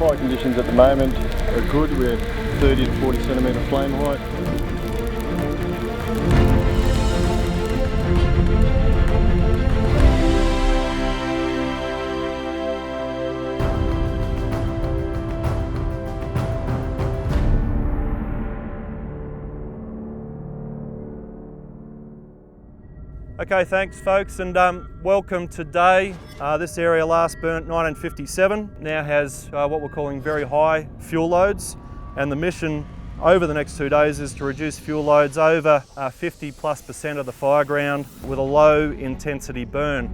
Fire conditions at the moment are good. We're 30 to 40 centimetre flame height. Okay, thanks folks, and welcome today. This area last burnt 1957, now has what we're calling very high fuel loads, and the mission over the next 2 days is to reduce fuel loads over 50+% of the fire ground with a low intensity burn.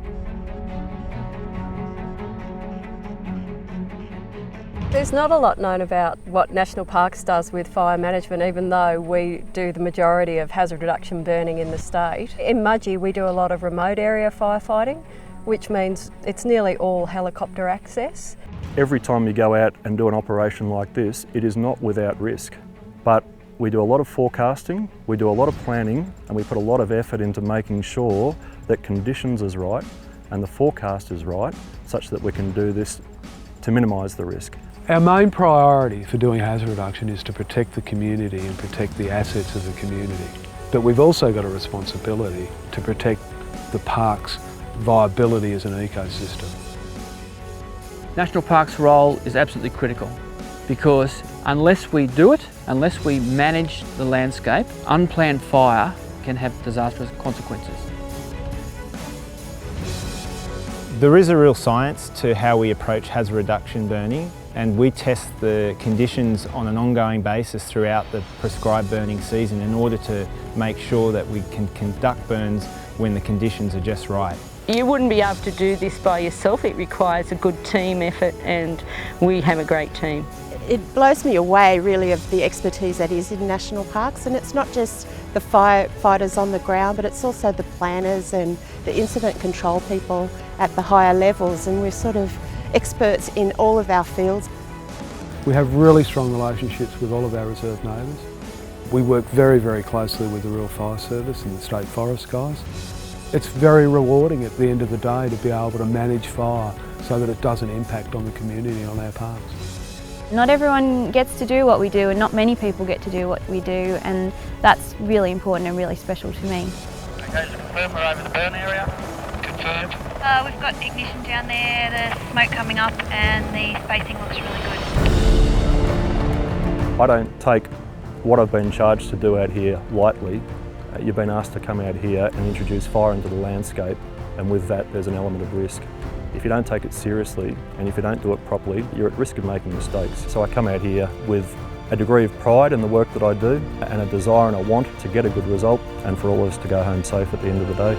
There's not a lot known about what National Parks does with fire management, even though we do the majority of hazard reduction burning in the state. In Mudgee we do a lot of remote area firefighting, which means it's nearly all helicopter access. Every time you go out and do an operation like this, it is not without risk. But we do a lot of forecasting, we do a lot of planning, and we put a lot of effort into making sure that conditions is right and the forecast is right, such that we can do this to minimise the risk. Our main priority for doing hazard reduction is to protect the community and protect the assets of the community. But we've also got a responsibility to protect the park's viability as an ecosystem. National Parks' role is absolutely critical because unless we do it, unless we manage the landscape, unplanned fire can have disastrous consequences. There is a real science to how we approach hazard reduction burning, and we test the conditions on an ongoing basis throughout the prescribed burning season in order to make sure that we can conduct burns when the conditions are just right. You wouldn't be able to do this by yourself. It requires a good team effort, and we have a great team. It blows me away really of the expertise that is in national parks, and it's not just the firefighters on the ground, but it's also the planners and the incident control people at the higher levels, and we're sort of experts in all of our fields. We have really strong relationships with all of our reserve neighbours. We work very, very closely with the Rural Fire Service and the State Forest guys. It's very rewarding at the end of the day to be able to manage fire so that it doesn't impact on the community on our parks. Not everyone gets to do what we do, and not many people get to do what we do, and that's really important and really special to me. Okay, just confirm we're over the burn area. Confirmed. We've got ignition down there, the smoke coming up, and the spacing looks really good. I don't take what I've been charged to do out here lightly. You've been asked to come out here and introduce fire into the landscape, and with that there's an element of risk. If you don't take it seriously and if you don't do it properly, you're at risk of making mistakes. So I come out here with a degree of pride in the work that I do and a desire and a want to get a good result and for all of us to go home safe at the end of the day.